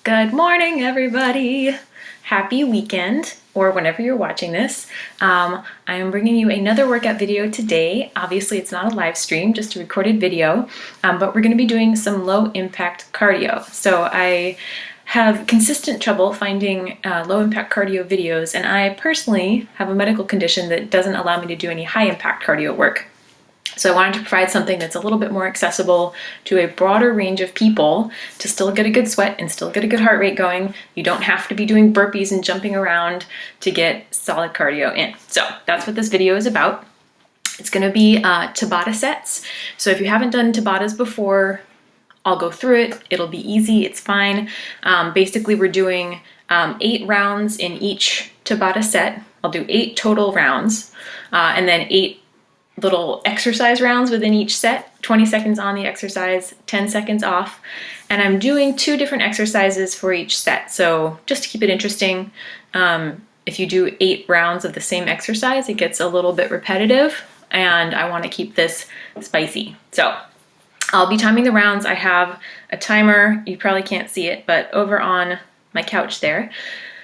Good morning, everybody. Happy weekend, or whenever you're watching this. I am bringing you another workout video today. Obviously, it's not a live stream, just a recorded video, but we're going to be doing some low impact cardio. So I have consistent trouble finding low impact cardio videos, and I personally have a medical condition that doesn't allow me to do any high impact cardio work. So I wanted to provide something that's a little bit more accessible to a broader range of people to still get a good sweat and still get a good heart rate going. You don't have to be doing burpees and jumping around to get solid cardio in. So that's what this video is about. It's going to be Tabata sets. So if you haven't done Tabatas before, I'll go through it. It'll be easy. It's fine. Basically, we're doing 8 rounds in each Tabata set. I'll do 8 total rounds and then 8 little exercise rounds within each set, 20 seconds on the exercise, 10 seconds off. And I'm doing 2 different exercises for each set. So just to keep it interesting, if you do 8 rounds of the same exercise, it gets a little bit repetitive, and I want to keep this spicy. So I'll be timing the rounds. I have a timer. You probably can't see it, but over on my couch there.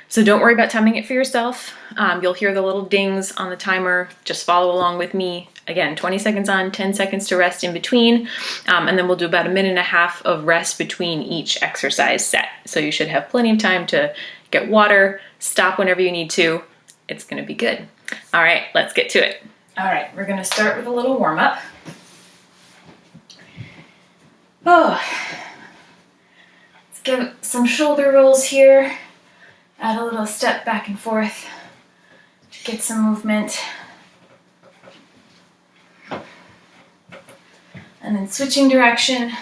So don't worry about timing it for yourself. You'll hear the little dings on the timer. Just follow along with me. Again, 20 seconds on, 10 seconds to rest in between. And then we'll do about 1.5 minutes of rest between each exercise set. So you should have plenty of time to get water, stop whenever you need to. It's gonna be good. All right, let's get to it. All right, we're gonna start with a little warm up. Oh, let's give some shoulder rolls here. Add a little step back and forth to get some movement. And then switching direction.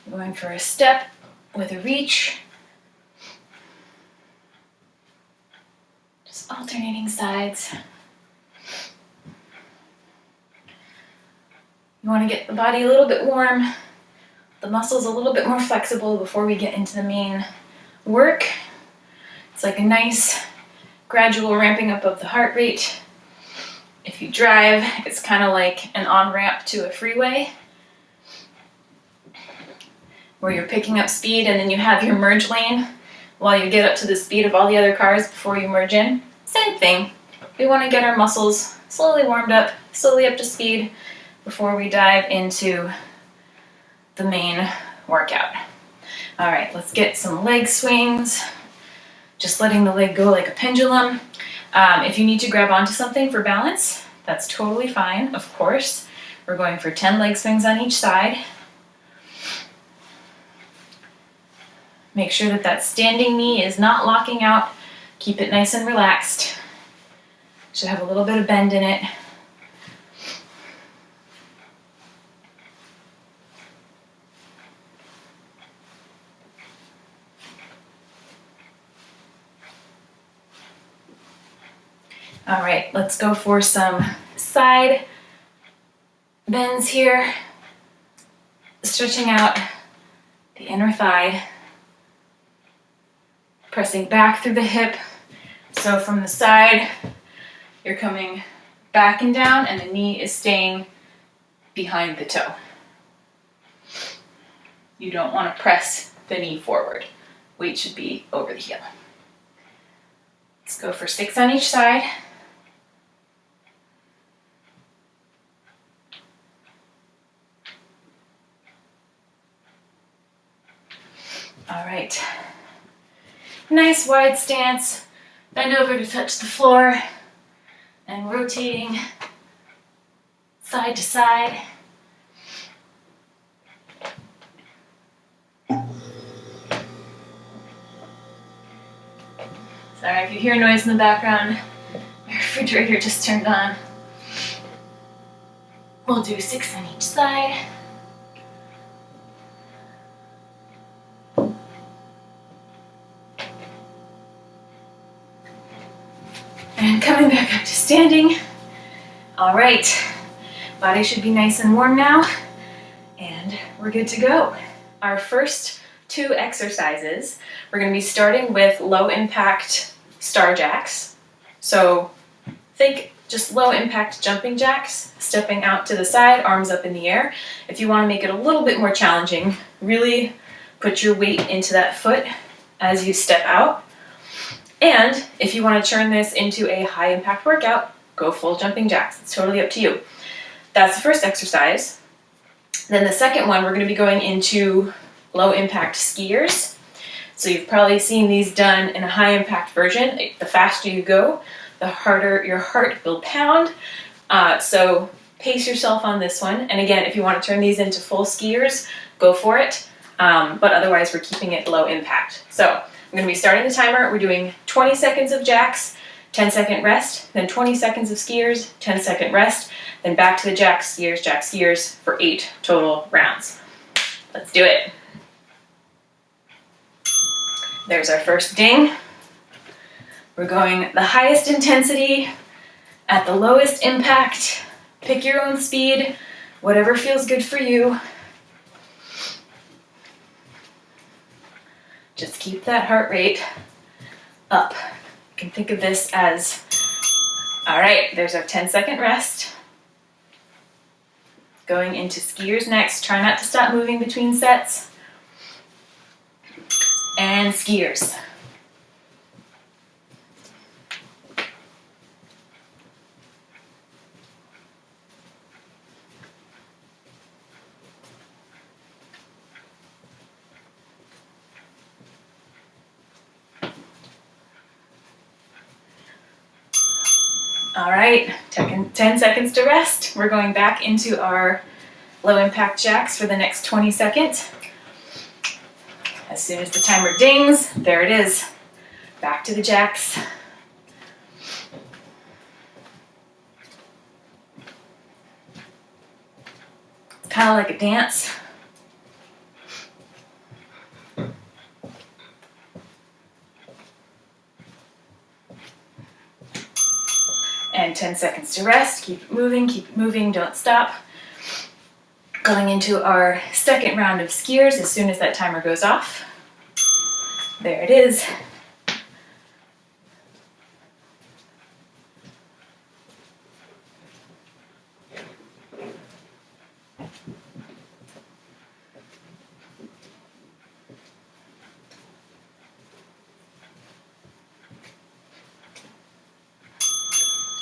Going for a step with a reach. Just alternating sides. You want to get the body a little bit warm, the muscles a little bit more flexible before we get into the main work. It's like a nice gradual ramping up of the heart rate. If you drive, it's kind of like an on-ramp to a freeway where you're picking up speed and then you have your merge lane while you get up to the speed of all the other cars before you merge in. Same thing. We want to get our muscles slowly warmed up, slowly up to speed before we dive into the main workout. All right, let's get some leg swings. Just letting the leg go like a pendulum. If you need to grab onto something for balance, that's totally fine, of course. We're going for 10 leg swings on each side. Make sure that that standing knee is not locking out. Keep it nice and relaxed. Should have a little bit of bend in it. All right, let's go for some side bends here. Stretching out the inner thigh. Pressing back through the hip. So from the side, you're coming back and down, and the knee is staying behind the toe. You don't want to press the knee forward. Weight should be over the heel. Let's go for 6 on each side. All right, nice wide stance, bend over to touch the floor, and rotating side to side. Sorry if you hear noise in the background, my refrigerator just turned on. We'll do 6 on each side. And coming back up to standing. All right, body should be nice and warm now, and we're good to go. Our first 2 exercises, we're going to be starting with low impact star jacks. So think just low impact jumping jacks, stepping out to the side, arms up in the air. If you want to make it a little bit more challenging, really put your weight into that foot as you step out. And if you want to turn this into a high impact workout, go full jumping jacks. It's totally up to you. That's the first exercise. Then the second one, we're going to be going into low impact skiers. So you've probably seen these done in a high impact version. The faster you go, the harder your heart will pound. So pace yourself on this one. And again, if you want to turn these into full skiers, go for it. But otherwise, we're keeping it low impact. So I'm going to be starting the timer. We're doing 20 seconds of jacks, 10-second rest, then 20 seconds of skiers, 10-second rest, then back to the jacks, skiers for 8 total rounds. Let's do it. There's our first ding. We're going the highest intensity at the lowest impact. Pick your own speed, whatever feels good for you. Just keep that heart rate up. You can think of this as, all right, there's our 10-second rest. Going into skiers next. Try not to stop moving between sets. And skiers. All right, 10 seconds to rest. We're going back into our low impact jacks for the next 20 seconds. As soon as the timer dings, there it is. Back to the jacks. It's kind of like a dance. And 10 seconds to rest. Keep it moving, don't stop. Going into our second round of skiers as soon as that timer goes off. There it is.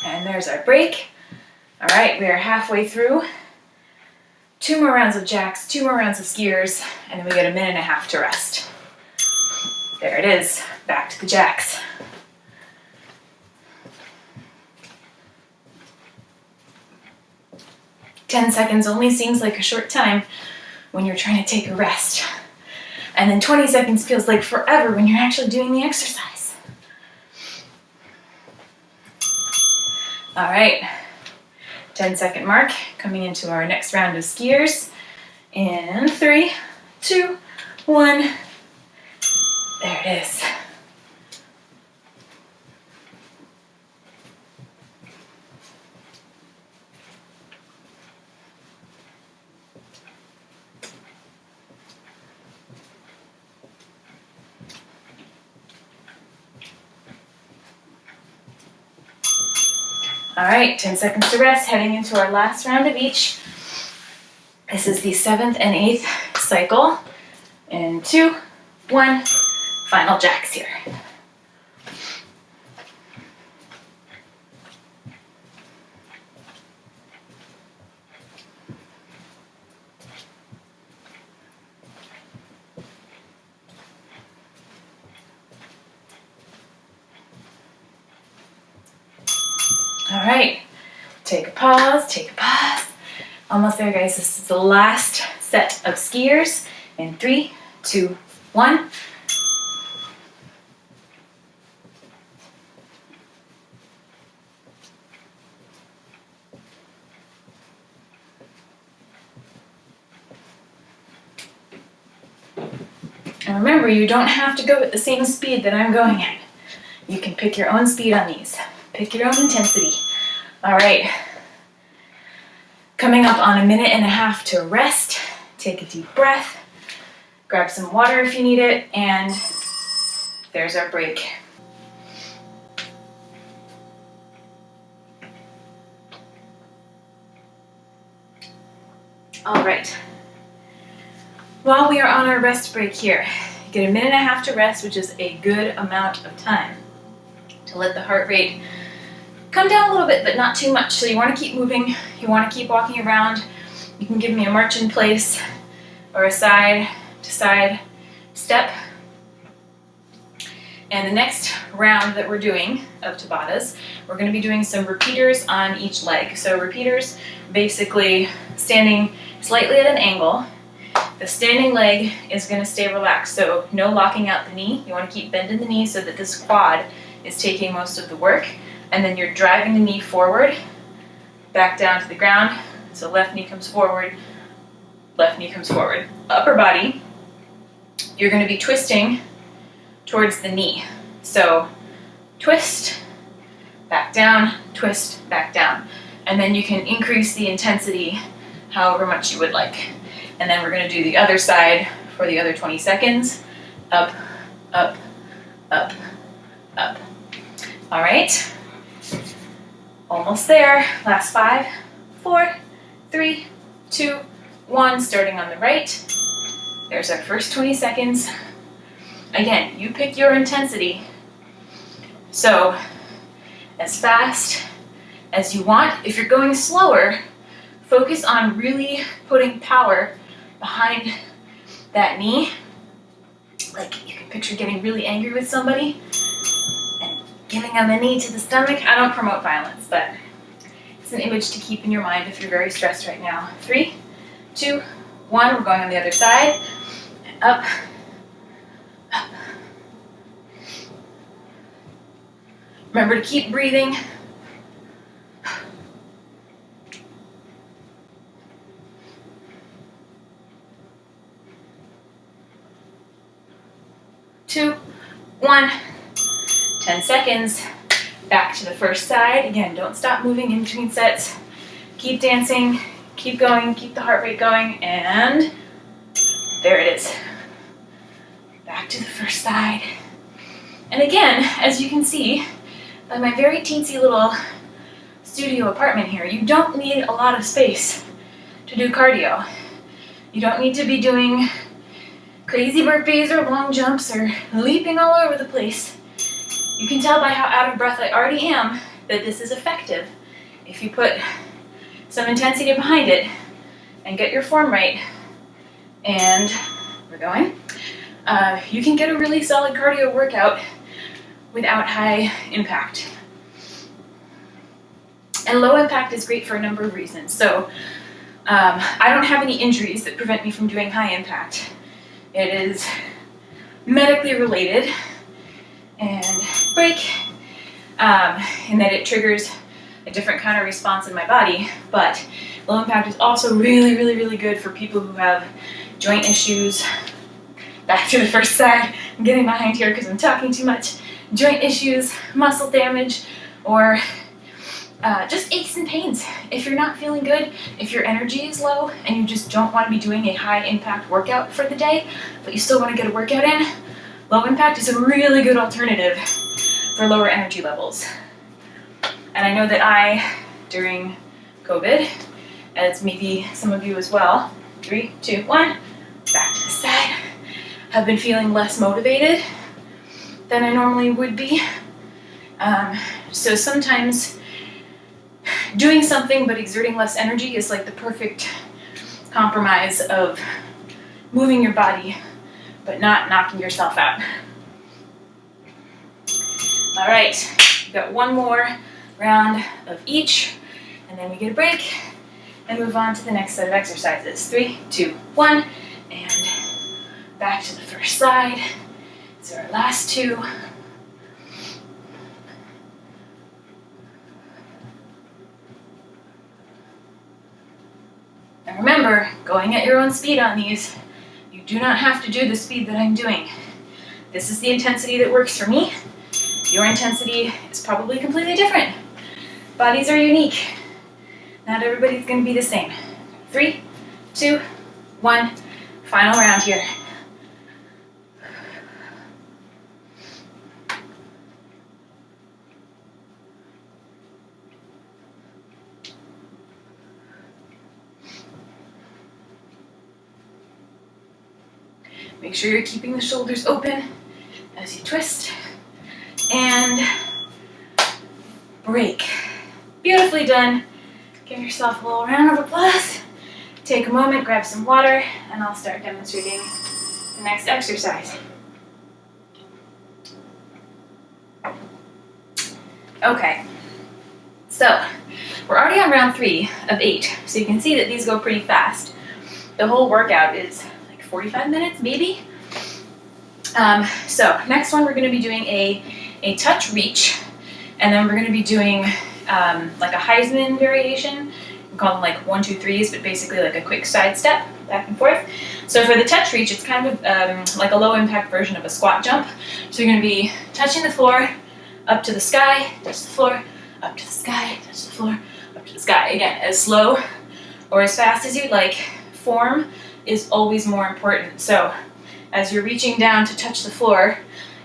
And there's our break. All right, we are halfway through. 2 more rounds of jacks, 2 more rounds of skiers, and then we get a minute and a half to rest. There it is, back to the jacks. "10 seconds only seems like a short time when you're trying to take a rest. And then 20 seconds feels like forever when you're actually doing the exercise." All right, 10-second mark, coming into our next round of skiers. In 3, 2, 1. There it is. All right, 10 seconds to rest, heading into our last round of each. This is the 7th and 8th cycle. In 2, 1, final jacks here. All right, take a pause, take a pause. Almost there, guys. This is the last set of skiers. In 3, 2, 1. And remember, you don't have to go at the same speed that I'm going at. You can pick your own speed on these. Pick your own intensity. All right. Coming up on a minute and a half to rest. Take a deep breath. Grab some water if you need it. And there's our break. All right. While we are on our rest break here, get 1.5 minutes to rest, which is a good amount of time to let the heart rate come down a little bit, but not too much. So you want to keep moving. You want to keep walking around. You can give me a march in place or a side to side step. And the next round that we're doing of Tabatas, we're going to be doing some repeaters on each leg. So repeaters, basically standing slightly at an angle. The standing leg is going to stay relaxed, so no locking out the knee. You want to keep bending the knee so that this quad is taking most of the work. And then you're driving the knee forward, back down to the ground. So left knee comes forward, left knee comes forward. Upper body, you're going to be twisting towards the knee. So twist, back down, twist, back down. And then you can increase the intensity however much you would like. And then we're going to do the other side for the other 20 seconds. Up, up, up, up. All right. Almost there. Last 5, 4, 3, 2, 1. Starting on the right. There's our first 20 seconds. Again, you pick your intensity. So as fast as you want. If you're going slower, focus on really putting power behind that knee. Like you can picture getting really angry with somebody and giving them a knee to the stomach. I don't promote violence, but it's an image to keep in your mind if you're very stressed right now. 3, 2, 1. We're going on the other side. And up, up. Remember to keep breathing. 2, 1, 10 seconds. Back to the first side. Again, don't stop moving in between sets. Keep dancing, keep going, keep the heart rate going, and there it is. Back to the first side. And again, as you can see, by my very teensy little studio apartment here, you don't need a lot of space to do cardio. You don't need to be doing crazy burpees or long jumps or leaping all over the place. You can tell by how out of breath I already am that this is effective if you put some intensity behind it and get your form right. And we're going. You can get a really solid cardio workout without high impact. And low impact is great for a number of reasons. So I don't have any injuries that prevent me from doing high impact. It is medically related and break in that it triggers a different kind of response in my body. But low impact is also really, really, really good for people who have joint issues. Back to the first side. I'm getting behind here because I'm talking too much. Joint issues, muscle damage, or just aches and pains. If you're not feeling good, if your energy is low and you just don't want to be doing a high impact workout for the day, but you still want to get a workout in, low impact is a really good alternative for lower energy levels. And I know that during COVID, as maybe some of you as well, 3, 2, 1, back to the side, have been feeling less motivated than I normally would be. So sometimes doing something but exerting less energy is like the perfect compromise of moving your body but not knocking yourself out. All right, we've got one more round of each, and then we get a break and move on to the next set of exercises. 3, 2, 1, and back to the first side. These are our last 2. And remember, going at your own speed on these, you do not have to do the speed that I'm doing. This is the intensity that works for me. Your intensity is probably completely different. Bodies are unique. Not everybody's going to be the same. 3, 2, 1, final round here. Make sure you're keeping the shoulders open as you twist. And break. Beautifully done. Give yourself a little round of applause. Take a moment, grab some water, and I'll start demonstrating the next exercise. Okay, so we're already on round 3 of 8, so you can see that these go pretty fast. The whole workout is like 45 minutes, maybe. So next one, we're going to be doing a touch reach, and then we're going to be doing like a Heisman variation. We call them like 1, 2, 3s, but basically like a quick side step back and forth. So for the touch reach, it's kind of like a low impact version of a squat jump. So you're going to be touching the floor, up to the sky, touch the floor, up to the sky, touch the floor, up to the sky. Again, as slow or as fast as you'd like. Form is always more important. So as you're reaching down to touch the floor,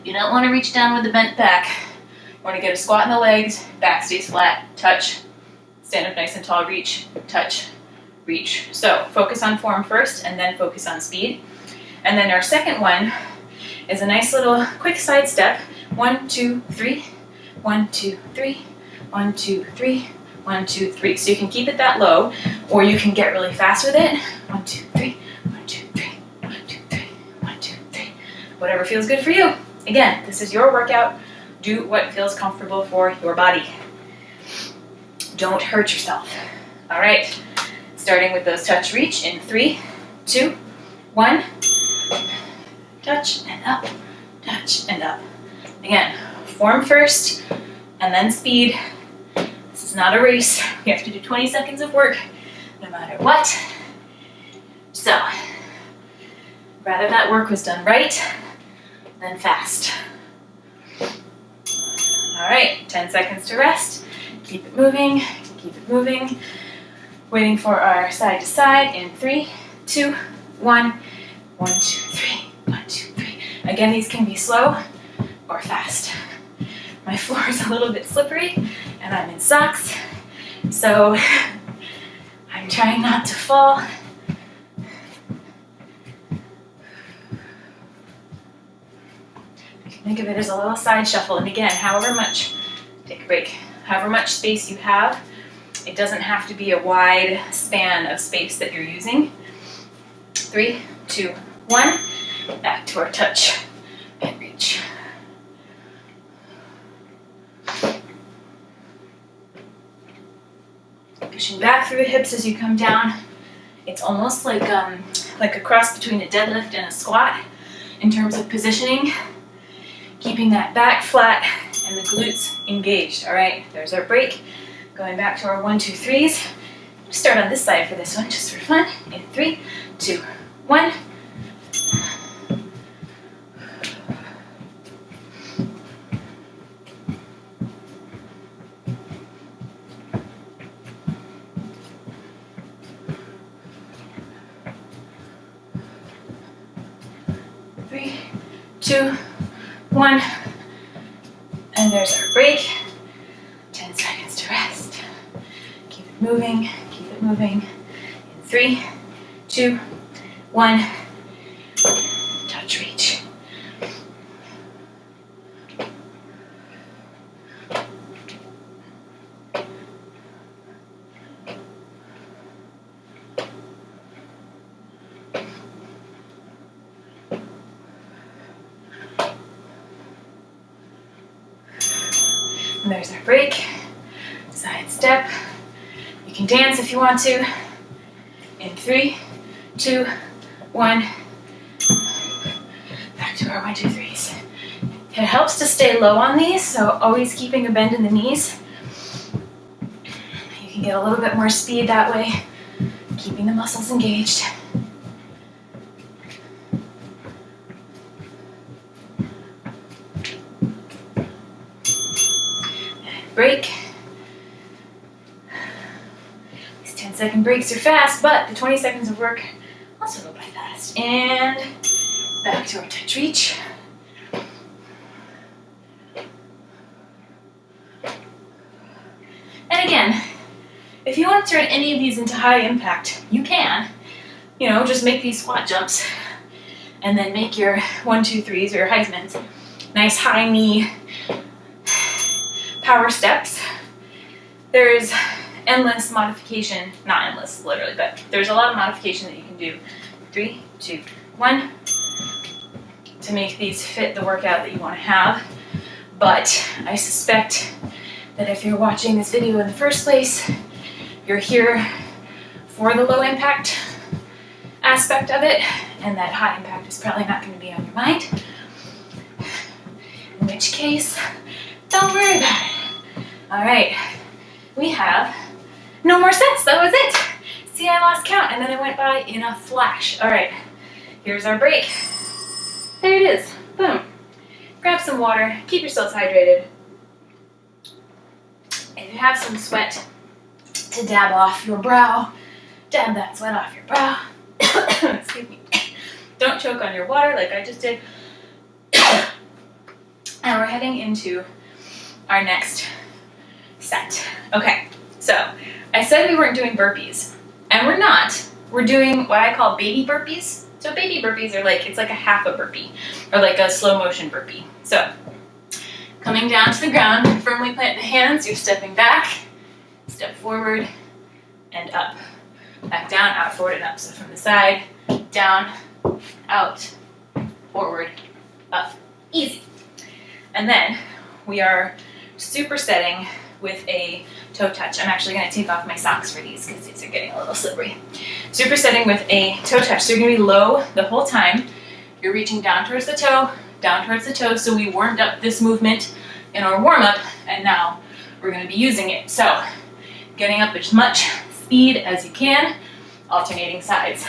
you don't want to reach down with the bent back. You want to get a squat in the legs, back stays flat, touch, stand up nice and tall, reach, touch, reach. So focus on form first and then focus on speed. And then our second one is a nice little quick side step. 1, 2, 3, 1, 2, 3, 1, 2, 3, 1, 2, 3. So you can keep it that low, or you can get really fast with it. 1, 2, 3, 1, 2, 3, 1, 2, 3, 1, 2, 3. Whatever feels good for you. Again, this is your workout. Do what feels comfortable for your body. Don't hurt yourself. All right, starting with those touch reach in 3, 2, 1. Touch and up, touch and up. Again, form first and then speed. This is not a race. We have to do 20 seconds of work no matter what. So, rather that work was done right than fast. All right, 10 seconds to rest. Keep it moving, keep it moving. Waiting for our side to side in 3, 2, 1. 1, 2, 3, 1, 2, 3. Again, these can be slow or fast. My floor is a little bit slippery and I'm in socks, so I'm trying not to fall. You can think of it as a little side shuffle, and again, however much, take a break, however much space you have, it doesn't have to be a wide span of space that you're using. 3, 2, 1, back to our touch and reach. Pushing back through the hips as you come down. It's almost like a cross between a deadlift and a squat in terms of positioning. Keeping that back flat and the glutes engaged. All right, there's our break. Going back to our 1, 2, 3s. Start on this side for this one, just for fun. In 3, 2, 1. Three, 2, 1. And there's our break. 10 seconds to rest. Keep it moving, keep it moving. In 3, 2, 1. Touch reach. And there's our break. Side step. You can dance if you want to. In 3, 2, 1. Back to our 1, 2, 3s. It helps to stay low on these, so always keeping a bend in the knees. You can get a little bit more speed that way, keeping the muscles engaged. Break. These 10-second breaks are fast, but the 20 seconds of work also go by fast. And back to our touch reach. And again, if you want to turn any of these into high impact, you can. You know, just make these squat jumps and then make your 1, 2, 3s or your Heismans. Nice high knee power steps. There's endless modification, not endless literally, but there's a lot of modification that you can do. 3, 2, 1 to make these fit the workout that you want to have. But I suspect that if you're watching this video in the first place, you're here for the low impact aspect of it, and that high impact is probably not going to be on your mind. In which case, don't worry about it. All right, we have no more sets. That was it. See, I lost count, and then it went by in a flash. All right, here's our break. There it is. Boom. Grab some water. Keep yourselves hydrated. If you have some sweat to dab off your brow, dab that sweat off your brow. Excuse me. Don't choke on your water like I just did. And we're heading into our next set. Okay, so I said we weren't doing burpees, and we're not. We're doing what I call baby burpees. So baby burpees are like, it's like a half a burpee, or like a slow motion burpee. So coming down to the ground, firmly plant the hands, you're stepping back, step forward, and up. Back down, out, forward, and up. So from the side, down, out, forward, up. Easy. And then we are supersetting with a toe touch. I'm actually going to take off my socks for these because these are getting a little slippery. Supersetting with a toe touch. So you're going to be low the whole time. You're reaching down towards the toe, down towards the toe. So we warmed up this movement in our warm-up, and now we're going to be using it. So getting up as much speed as you can, alternating sides.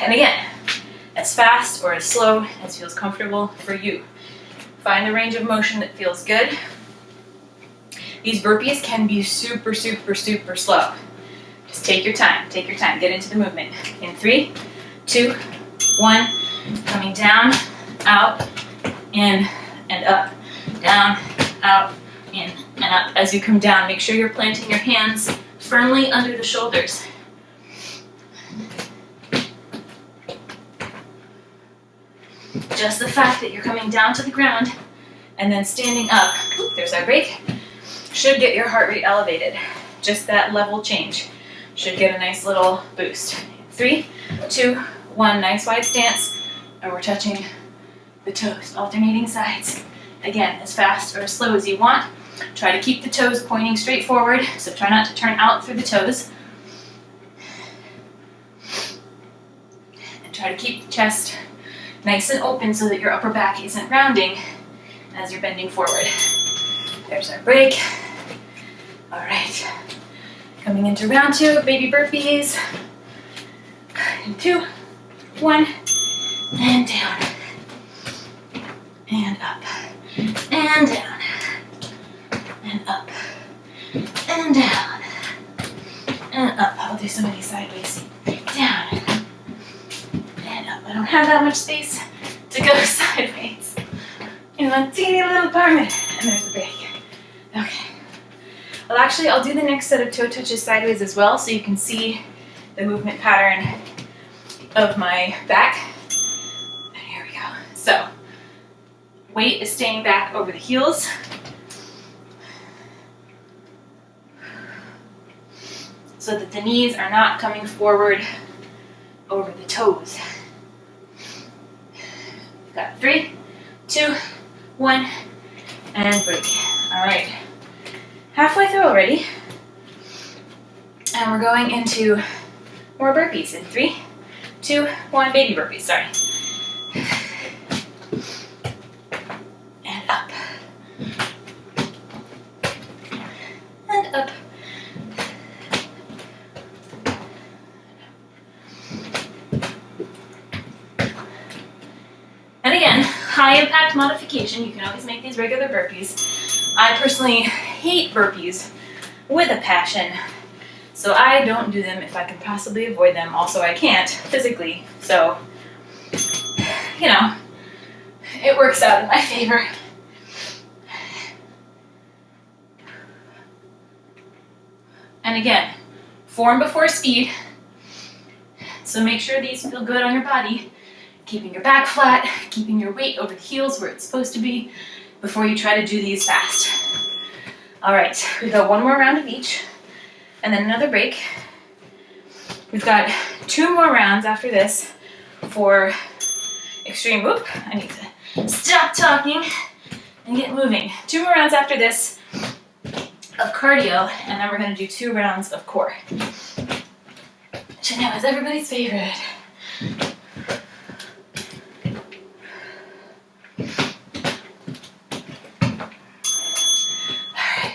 And again, as fast or as slow as feels comfortable for you. Find the range of motion that feels good. These burpees can be super, super, super slow. Just take your time, get into the movement. In 3, 2, 1, coming down, out, in, and up. Down, out, in, and up. As you come down, make sure you're planting your hands firmly under the shoulders. Just the fact that you're coming down to the ground and then standing up, there's our break, should get your heart rate elevated. Just that level change should get a nice little boost. 3, 2, 1, nice wide stance, and we're touching the toes, alternating sides. Again, as fast or as slow as you want. Try to keep the toes pointing straight forward, so try not to turn out through the toes. And try to keep the chest nice and open so that your upper back isn't rounding as you're bending forward. There's our break. All right. Coming into round 2 of baby burpees. 2, 1, and down. And up. And down. And up. And down. And up. I'll do some of these sideways. Down. And up. I don't have that much space to go sideways in one teeny little apartment. And there's the break. Okay. Well, actually, I'll do the next set of toe touches sideways as well, so you can see the movement pattern of my back. And here we go. So, weight is staying back over the heels. So that the knees are not coming forward over the toes. Got 3, 2, 1, and break. All right. Halfway through already. And we're going into more burpees in 3, 2, 1, baby burpees, sorry. And up. And up. And again, high impact modification. You can always make these regular burpees. I personally hate burpees with a passion, so I don't do them if I can possibly avoid them. Also, I can't physically, so, you know, it works out in my favor. And again, form before speed. So make sure these feel good on your body. Keeping your back flat, keeping your weight over the heels where it's supposed to be before you try to do these fast. All right, we've got one more round of each and then another break. We've got 2 more rounds after this for extreme. Whoop, I need to stop talking and get moving. 2 more rounds after this of cardio, and then we're gonna do 2 rounds of core. Which I know is everybody's favorite. Alright,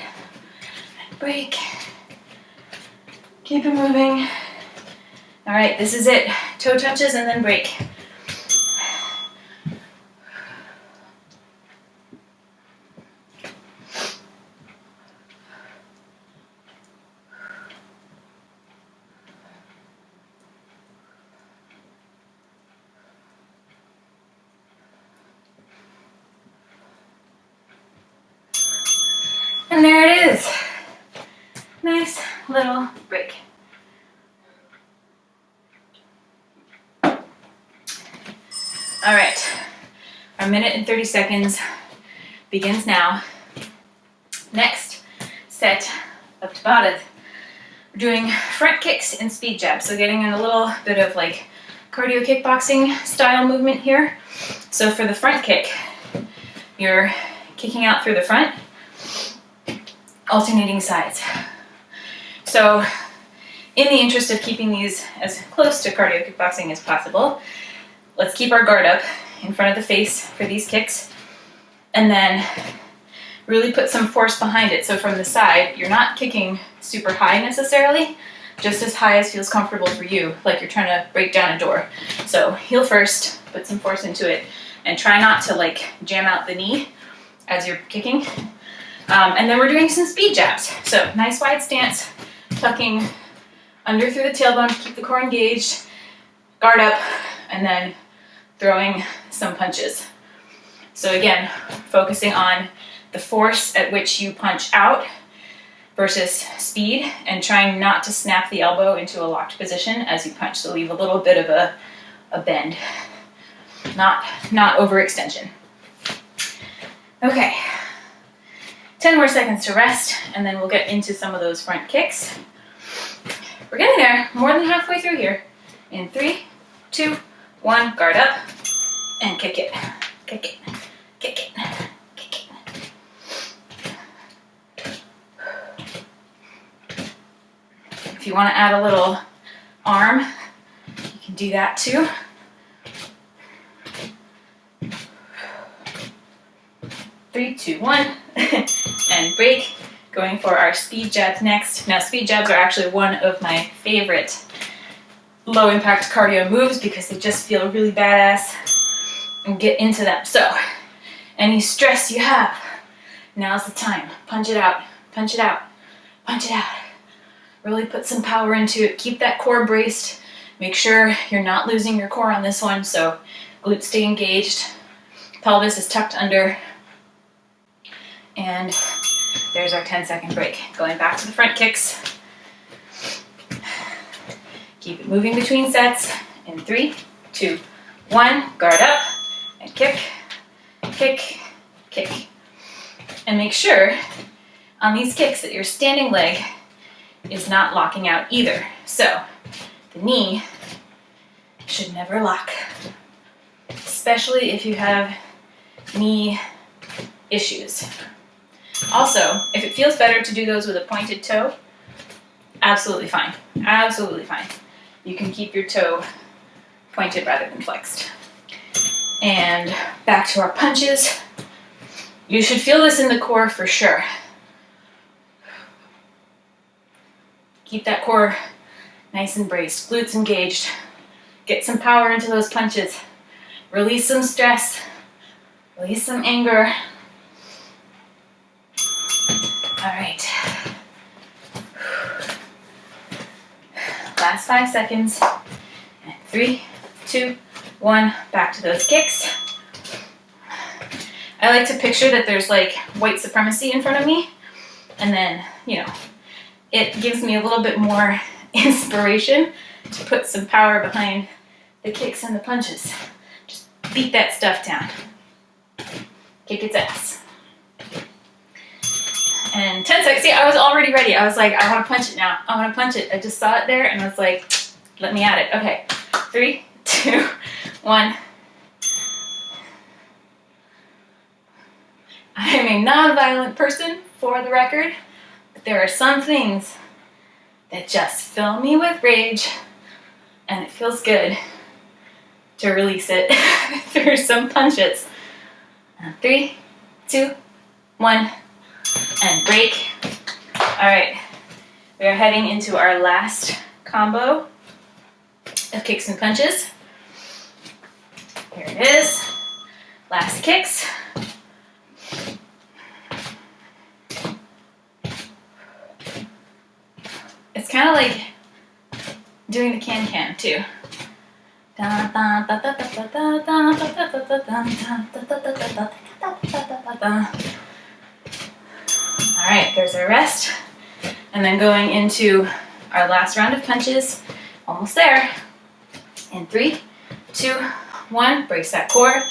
break. Keep it moving. Alright, this is it. Toe touches and then break. And there it is. Nice little break. All right, our minute and 30 seconds begins now. Next set of Tabatas. We're doing front kicks and speed jabs. So getting in a little bit of like cardio kickboxing style movement here. So for the front kick, you're kicking out through the front, alternating sides. So in the interest of keeping these as close to cardio kickboxing as possible, let's keep our guard up in front of the face for these kicks, and then really put some force behind it. So from the side, you're not kicking super high necessarily, just as high as feels comfortable for you, like you're trying to break down a door. So heel first, put some force into it, and try not to like jam out the knee as you're kicking. And then we're doing some speed jabs. So nice wide stance, tucking under through the tailbone to keep the core engaged, guard up, and then throwing some punches. So again, focusing on the force at which you punch out versus speed, and trying not to snap the elbow into a locked position as you punch. So leave a little bit of a bend, not overextension. Okay, 10 more seconds to rest, and then we'll get into some of those front kicks. We're getting there, more than halfway through here. In 3, 2, 1, guard up, and kick it, kick it, kick it, kick it. If you want to add a little arm, you can do that too. Three, two, one, and break. Going for our speed jabs next. Now, speed jabs are actually one of my favorite low impact cardio moves because they just feel really badass, and get into them. So, any stress you have, now's the time. Punch it out, punch it out, punch it out. Really put some power into it. Keep that core braced. Make sure you're not losing your core on this one. So, glutes stay engaged, pelvis is tucked under. And there's our 10-second break. Going back to the front kicks. Keep it moving between sets. In 3, 2, 1, guard up, and kick, kick, kick. And make sure on these kicks that your standing leg is not locking out either. So the knee should never lock, especially if you have knee issues. Also, if it feels better to do those with a pointed toe, absolutely fine. Absolutely fine. You can keep your toe pointed rather than flexed. And back to our punches. You should feel this in the core for sure. Keep that core nice and braced, glutes engaged. Get some power into those punches. Release some stress. Release some anger. All right. Last 5 seconds. And 3, 2, 1, back to those kicks. I like to picture that there's like white supremacy in front of me, and then, you know, it gives me a little bit more inspiration to put some power behind the kicks and the punches. Just beat that stuff down. Kick its ass. And 10 seconds, see, I was already ready. I was like, I want to punch it now. I want to punch it. I just saw it there and I was like, let me at it. Okay, 3, 2, 1. I am a non-violent person, for the record, but there are some things that just fill me with rage, and it feels good to release it through some punches. 3, 2, 1, and break. All right, we are heading into our last combo of kicks and punches. Here it is, last kicks. It's kind of like doing the can-can too. All right, there's our rest. And then going into our last round of punches, almost there. In 3, 2, 1, brace that core,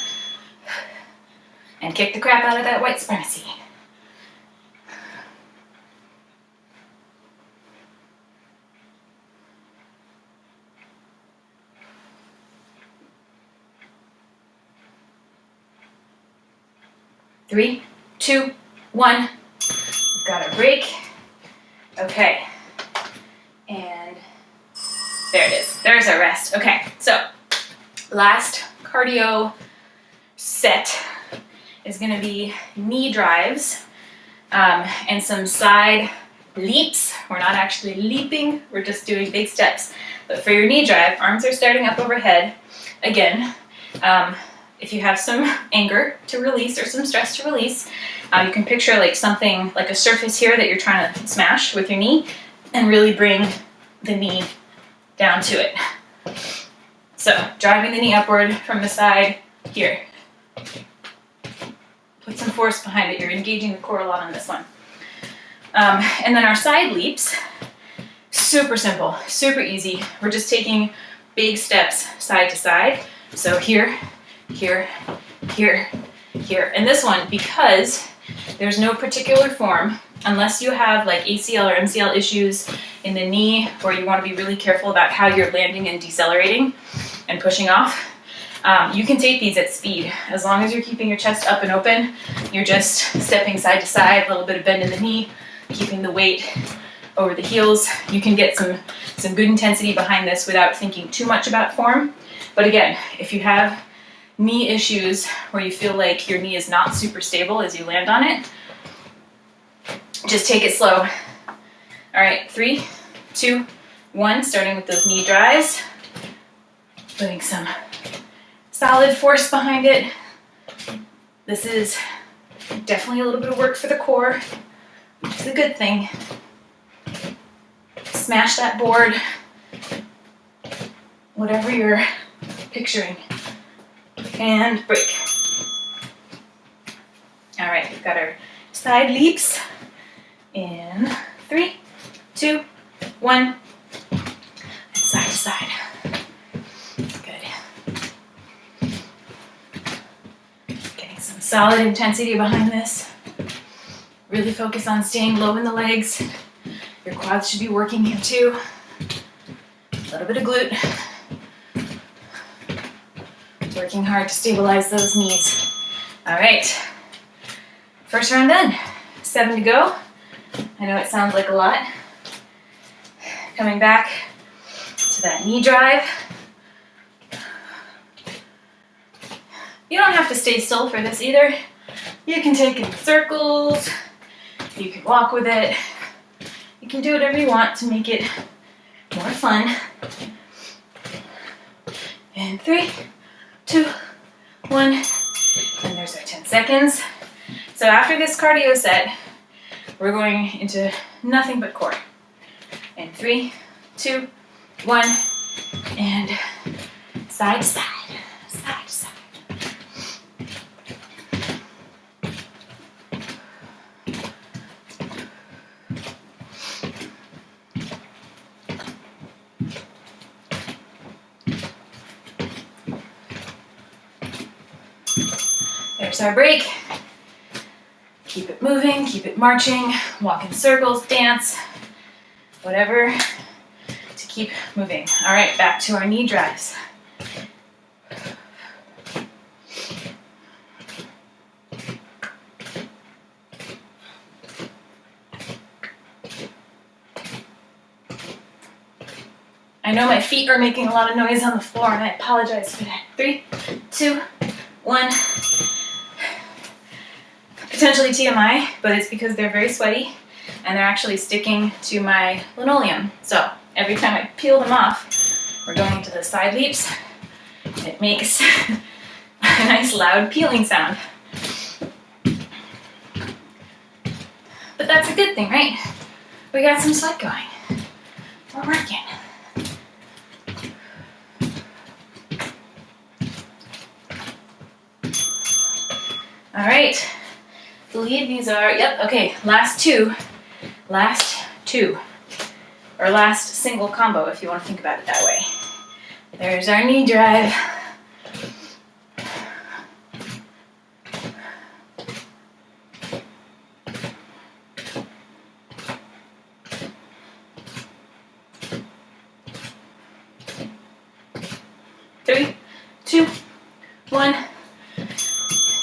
and kick the crap out of that white supremacy. Three, 2, 1. We've got our break. Okay. And there it is. There's our rest. Okay, so last cardio set is going to be knee drives and some side leaps. We're not actually leaping, we're just doing big steps. But for your knee drive, arms are starting up overhead. Again, if you have some anger to release or some stress to release, you can picture like something like a surface here that you're trying to smash with your knee and really bring the knee down to it. So driving the knee upward from the side here. Put some force behind it. You're engaging the core a lot on this one. And then our side leaps, super simple, super easy. We're just taking big steps side to side. So here, here, here, here. And this one, because there's no particular form, unless you have like ACL or MCL issues in the knee where you want to be really careful about how you're landing and decelerating and pushing off, you can take these at speed. As long as you're keeping your chest up and open, you're just stepping side to side, a little bit of bend in the knee, keeping the weight over the heels. You can get some good intensity behind this without thinking too much about form. But again, if you have knee issues where you feel like your knee is not super stable as you land on it, just take it slow. All right, 3, 2, 1, starting with those knee drives. Putting some solid force behind it. This is definitely a little bit of work for the core, which is a good thing. Smash that board, whatever you're picturing. And break. All right, we've got our side leaps in 3, 2, 1, and side to side. Good. Getting some solid intensity behind this. Really focus on staying low in the legs. Your quads should be working here too. A little bit of glute. Working hard to stabilize those knees. All right, first round done. 7 to go. I know it sounds like a lot. Coming back to that knee drive. You don't have to stay still for this either. You can take it in circles. You can walk with it. You can do whatever you want to make it more fun. And 3, 2, 1, and there's our 10 seconds. So after this cardio set, we're going into nothing but core. And 3, 2, 1, and side to side, side to side. There's our break. Keep it moving, keep it marching, walk in circles, dance, whatever to keep moving. All right, back to our knee drives. I know my feet are making a lot of noise on the floor, and I apologize for that. 3, 2, 1. Potentially TMI, but it's because they're very sweaty and they're actually sticking to my linoleum. So every time I peel them off, we're going into the side leaps. It makes a nice loud peeling sound. But that's a good thing, right? We got some sweat going. We're working. All right. I believe these are, yep, okay, last two, or last single combo if you want to think about it that way. There's our knee drive. Three, 2, 1.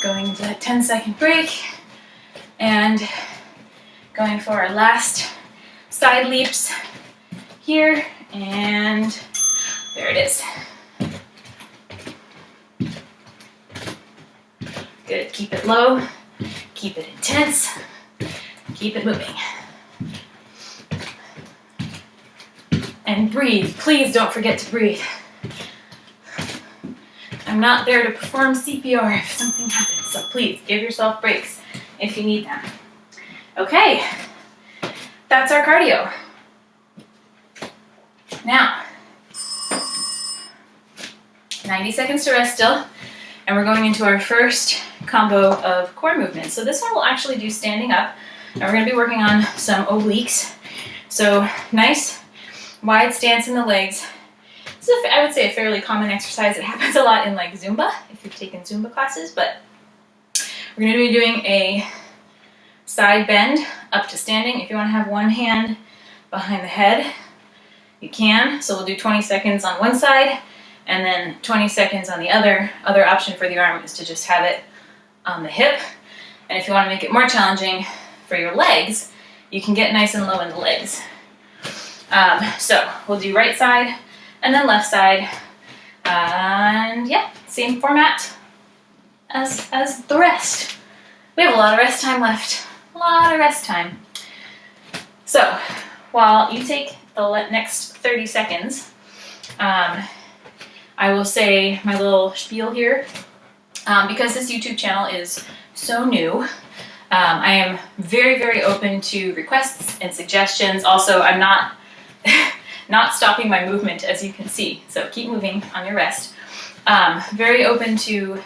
Going to that 10-second break. And going for our last side leaps here, and there it is. Good, keep it low, keep it intense, keep it moving. And breathe, please don't forget to breathe. I'm not there to perform CPR if something happens, so please give yourself breaks if you need them. Okay, that's our cardio. Now, 90 seconds to rest still, and we're going into our first combo of core movements. So this one we'll actually do standing up, and we're going to be working on some obliques. So nice wide stance in the legs. This is, I would say, a fairly common exercise. It happens a lot in like Zumba, if you've taken Zumba classes, but we're going to be doing a side bend up to standing. If you want to have one hand behind the head, you can. So we'll do 20 seconds on one side and then 20 seconds on the other. Other option for the arm is to just have it on the hip. And if you want to make it more challenging for your legs, you can get nice and low in the legs. So we'll do right side and then left side. And yeah, same format as the rest. We have a lot of rest time left. A lot of rest time. So while you take the next 30 seconds, I will say my little spiel here. Because this YouTube channel is so new, I am very, very open to requests and suggestions. Also, I'm not stopping my movement, as you can see, so keep moving on your rest. Very open to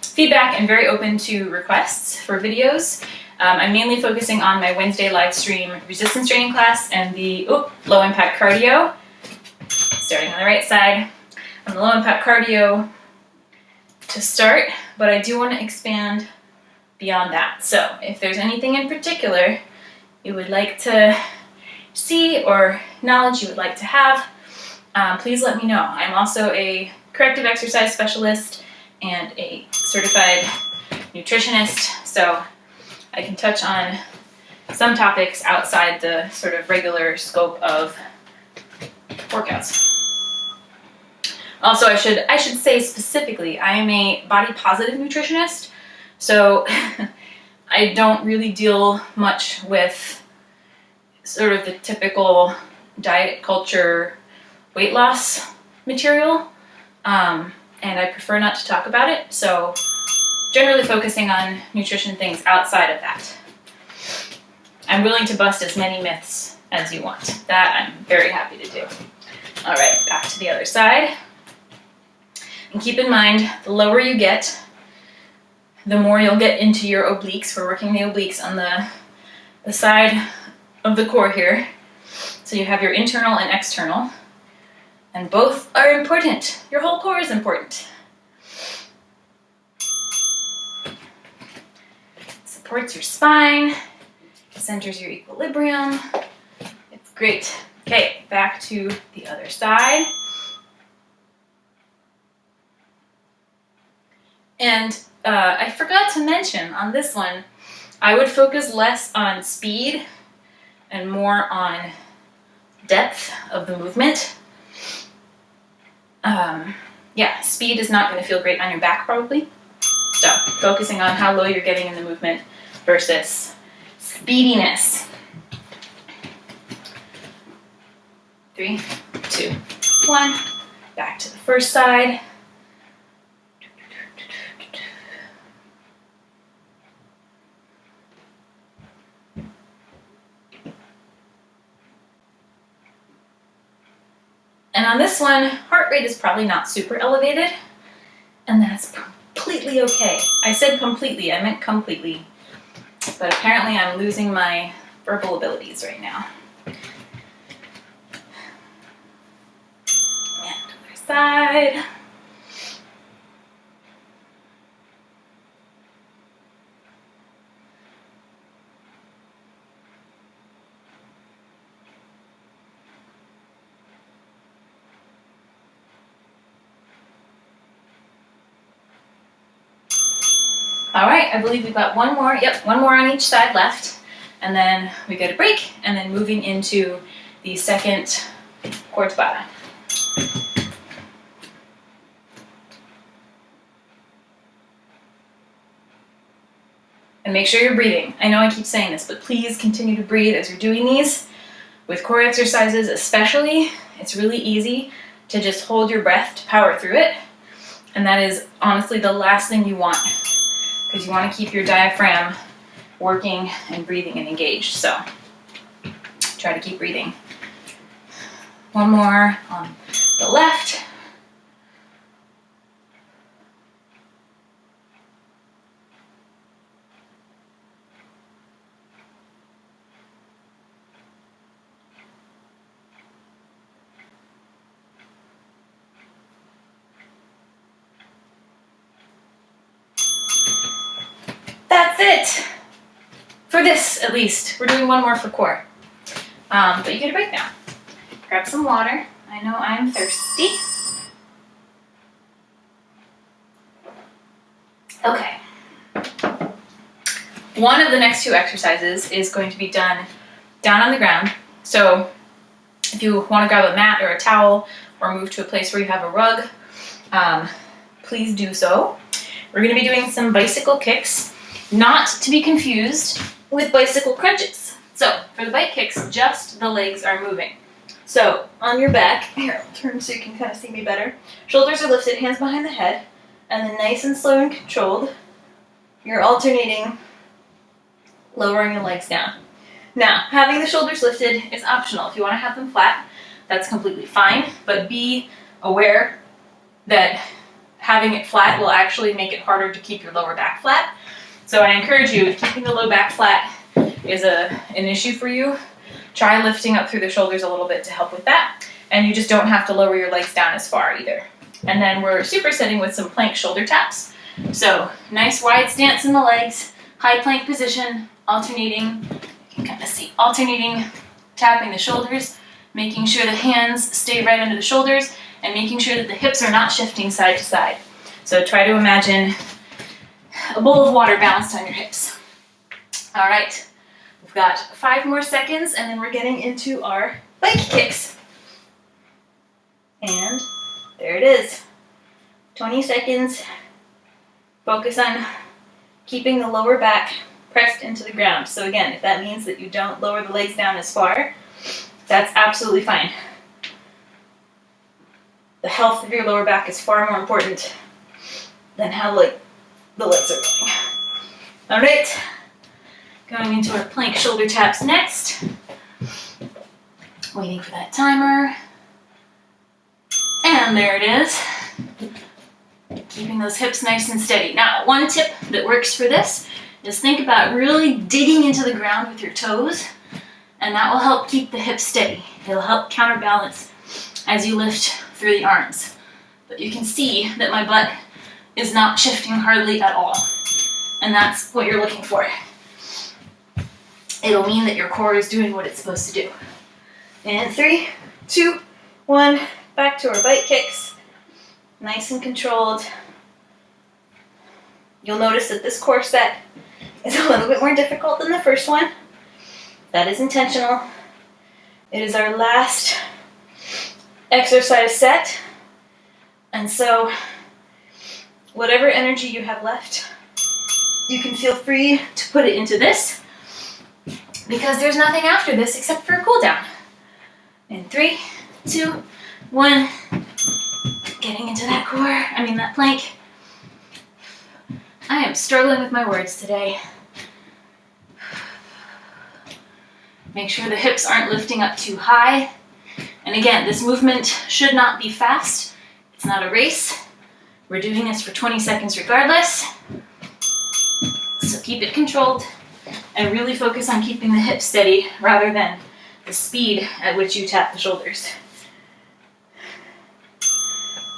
feedback and very open to requests for videos. I'm mainly focusing on my Wednesday live stream resistance training class and the low impact cardio. Starting on the right side. On the low impact cardio to start, but I do want to expand beyond that. So if there's anything in particular you would like to see or knowledge you would like to have, please let me know. I'm also a corrective exercise specialist and a certified nutritionist, so I can touch on some topics outside the sort of regular scope of workouts. Also, I should say specifically, I am a body positive nutritionist, so I don't really deal much with sort of the typical diet culture weight loss material, and I prefer not to talk about it, so generally focusing on nutrition things outside of that. I'm willing to bust as many myths as you want. That I'm very happy to do. All right, back to the other side. And keep in mind, the lower you get, the more you'll get into your obliques. We're working the obliques on the side of the core here. So you have your internal and external, and both are important. Your whole core is important. supports your spine, centers your equilibrium. It's great. Okay, back to the other side. And I forgot to mention on this one, I would focus less on speed and more on depth of the movement. Yeah, speed is not going to feel great on your back probably. So focusing on how low you're getting in the movement versus speediness. 3, 2, 1. Back to the first side. And on this one, heart rate is probably not super elevated, and that's completely okay. I said completely, I meant completely. But apparently I'm losing my verbal abilities right now. And other side. All right, I believe we've got one more. Yep, one more on each side left. And then we get a break, and then moving into the second core Tabata. And make sure you're breathing. I know I keep saying this, but please continue to breathe as you're doing these. With core exercises especially, it's really easy to just hold your breath to power through it. And that is honestly the last thing you want, because you want to keep your diaphragm working and breathing and engaged. So try to keep breathing. One more on the left. That's it. For this, at least. We're doing one more for core. But you get a break now. Grab some water. I know I'm thirsty. Okay. One of the next two exercises is going to be done down on the ground. So if you want to grab a mat or a towel or move to a place where you have a rug, please do so. We're going to be doing some bicycle kicks, not to be confused with bicycle crunches. So for the bike kicks, just the legs are moving. So on your back, here, I'll turn so you can kind of see me better. Shoulders are lifted, hands behind the head, and then nice and slow and controlled, you're alternating, lowering the legs down. Now, having the shoulders lifted is optional. If you want to have them flat, that's completely fine, but be aware that having it flat will actually make it harder to keep your lower back flat. So I encourage you, if keeping the low back flat is an issue for you, try lifting up through the shoulders a little bit to help with that. And you just don't have to lower your legs down as far either. And then we're supersetting with some plank shoulder taps. So nice wide stance in the legs, high plank position, alternating, you can kind of see, alternating, tapping the shoulders, making sure the hands stay right under the shoulders, and making sure that the hips are not shifting side to side. So try to imagine a bowl of water balanced on your hips. All right, we've got 5 more seconds, and then we're getting into our bike kicks. And there it is. 20 seconds. Focus on keeping the lower back pressed into the ground. So again, if that means that you don't lower the legs down as far, that's absolutely fine. The health of your lower back is far more important than how the legs are going. All right, going into our plank shoulder taps next. Waiting for that timer. And there it is. Keeping those hips nice and steady. Now, one tip that works for this is think about really digging into the ground with your toes, and that will help keep the hips steady. It'll help counterbalance as you lift through the arms. But you can see that my butt is not shifting hardly at all. And that's what you're looking for. it'll mean that your core is doing what it's supposed to do. And 3, 2, 1, back to our bike kicks. Nice and controlled. You'll notice that this core set is a little bit more difficult than the first one. That is intentional. It is our last exercise set. And so, whatever energy you have left, you can feel free to put it into this, because there's nothing after this except for a cool down. And 3, 2, 1, getting into that core, that plank. I am struggling with my words today. Make sure the hips aren't lifting up too high. And again, this movement should not be fast. It's not a race. We're doing this for 20 seconds regardless. So keep it controlled and really focus on keeping the hips steady rather than the speed at which you tap the shoulders.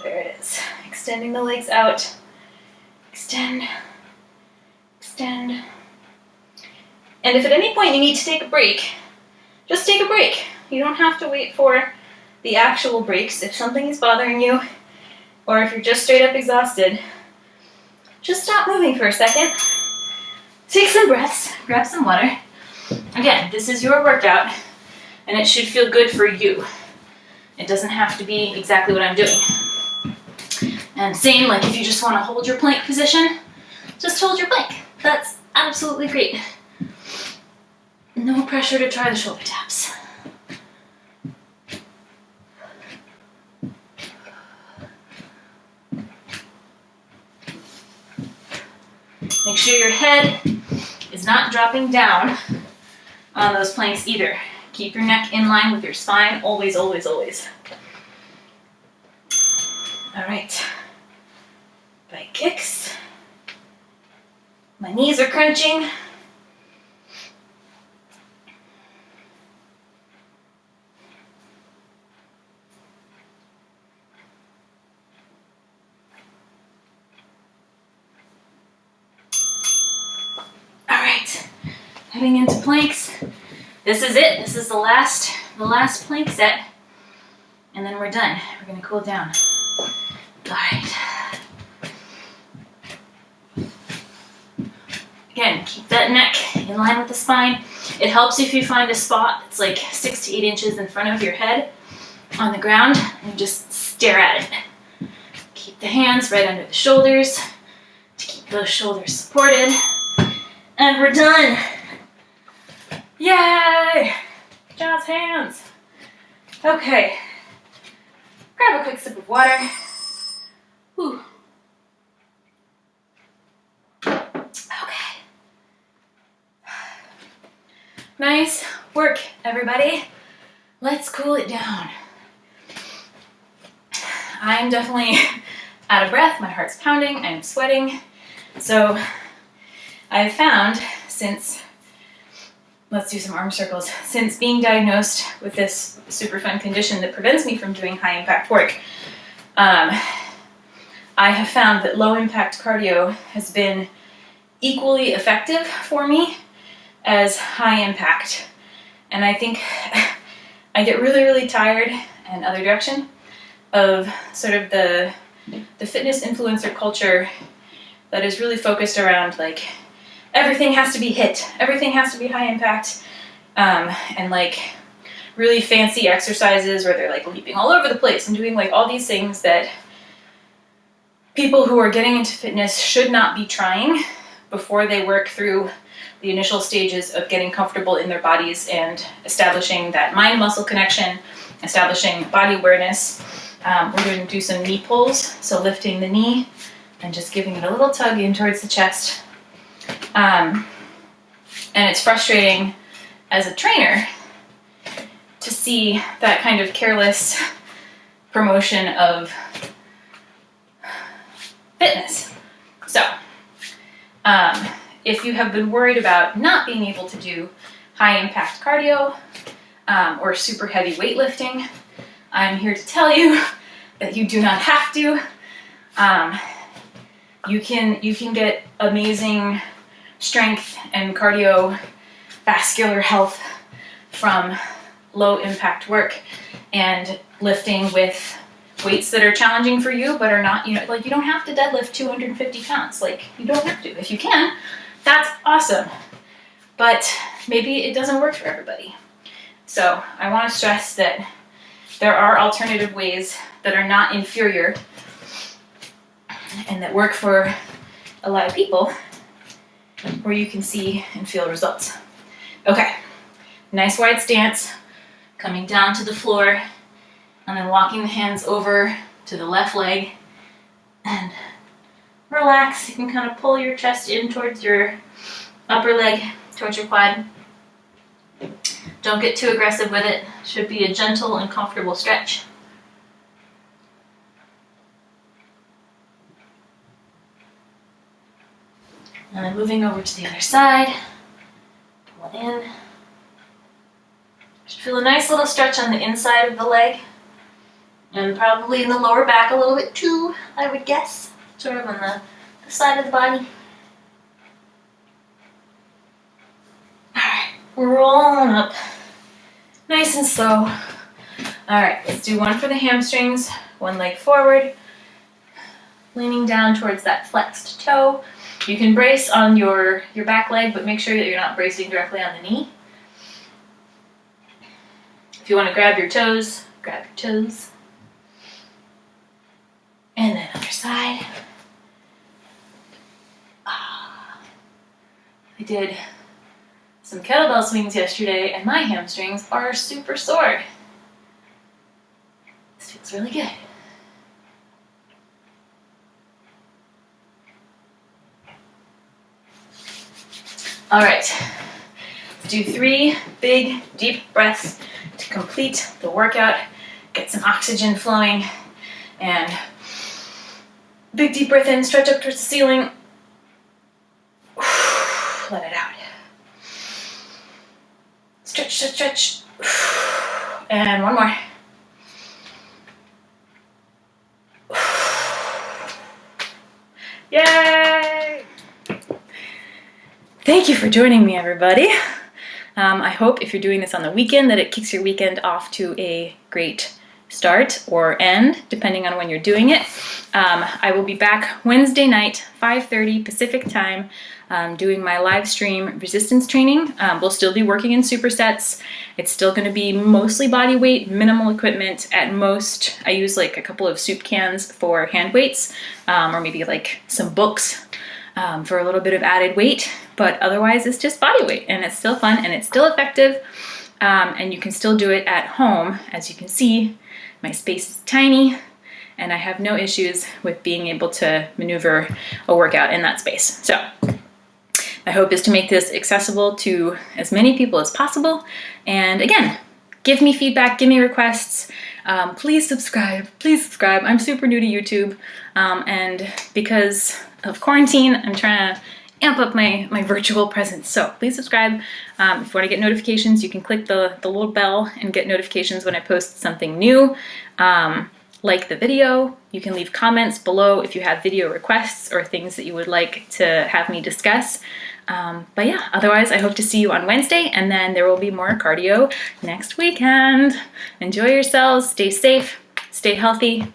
There it is. Extending the legs out. Extend. Extend. And if at any point you need to take a break, just take a break. You don't have to wait for the actual breaks. If something is bothering you, or if you're just straight up exhausted, just stop moving for a second. Take some breaths, grab some water. Again, this is your workout, and it should feel good for you. It doesn't have to be exactly what I'm doing. And same, like if you just want to hold your plank position, just hold your plank. That's absolutely great. No pressure to try the shoulder taps. Make sure your head is not dropping down on those planks either. Keep your neck in line with your spine, always, always, always. All right. Bike kicks. My knees are crunching. Heading into planks. This is it. This is the last plank set, and then we're done. We're gonna cool down. All right. Again, keep that neck in line with the spine. It helps if you find a spot that's like 6 to 8 inches in front of your head on the ground and just stare at it. Keep the hands right under the shoulders to keep those shoulders supported. And we're done. Yay! Jazz hands. Okay. Grab a quick sip of water. Whew. Okay. Nice work, everybody. Let's cool it down. I'm definitely out of breath. My heart's pounding. I'm sweating. So I've found let's do some arm circles. Since being diagnosed with this super fun condition that prevents me from doing high impact work, I have found that low impact cardio has been equally effective for me as high impact. And I think I get really, really tired, and other direction, of sort of the fitness influencer culture that is really focused around like everything has to be HIIT, everything has to be high impact, and like really fancy exercises where they're like leaping all over the place and doing like all these things that people who are getting into fitness should not be trying before they work through the initial stages of getting comfortable in their bodies and establishing that mind-muscle connection, establishing body awareness. We're going to do some knee pulls, so lifting the knee and just giving it a little tug in towards the chest. And it's frustrating as a trainer to see that kind of careless promotion of fitness. So, if you have been worried about not being able to do high impact cardio or super heavy weightlifting, I'm here to tell you that you do not have to. You can get amazing strength and cardio vascular health from low impact work and lifting with weights that are challenging for you, but are not, like you don't have to deadlift 250 pounds. Like you don't have to. If you can, that's awesome. But maybe it doesn't work for everybody. So I want to stress that there are alternative ways that are not inferior and that work for a lot of people where you can see and feel results. Okay, nice wide stance, coming down to the floor, and then walking the hands over to the left leg, and relax. You can kind of pull your chest in towards your upper leg, towards your quad. Don't get too aggressive with it. Should be a gentle and comfortable stretch. And then moving over to the other side, pull it in. Should feel a nice little stretch on the inside of the leg, and probably in the lower back a little bit too, I would guess, sort of on the side of the body. Alright, we're rolling up nice and slow. Alright, let's do one for the hamstrings, one leg forward, leaning down towards that flexed toe. You can brace on your back leg, but make sure that you're not bracing directly on the knee. If you want to grab your toes, grab your toes. And then other side. I did some kettlebell swings yesterday and my hamstrings are super sore. This feels really good. All right, let's do 3 big, deep breaths to complete the workout, get some oxygen flowing, and big, deep breath in, stretch up towards the ceiling, let it out. Stretch, stretch, stretch, and one more. Yay! Thank you for joining me, everybody. I hope if you're doing this on the weekend that it kicks your weekend off to a great start or end, depending on when you're doing it. I will be back Wednesday night, 5:30 Pacific time, doing my live stream resistance training. We'll still be working in supersets. It's still going to be mostly body weight, minimal equipment. At most, I use like a couple of soup cans for hand weights, or maybe like some books for a little bit of added weight. But otherwise, it's just body weight, and it's still fun, and it's still effective, and you can still do it at home. As you can see, my space is tiny, and I have no issues with being able to maneuver a workout in that space. So my hope is to make this accessible to as many people as possible. And again, give me feedback, give me requests. Please subscribe, please subscribe. I'm super new to YouTube, and because of quarantine, I'm trying to amp up my virtual presence. So please subscribe. If you want to get notifications, you can click the little bell and get notifications when I post something new. Like the video. You can leave comments below if you have video requests or things that you would like to have me discuss. But yeah, otherwise I hope to see you on Wednesday, and then there will be more cardio next weekend. Enjoy yourselves, stay safe, stay healthy.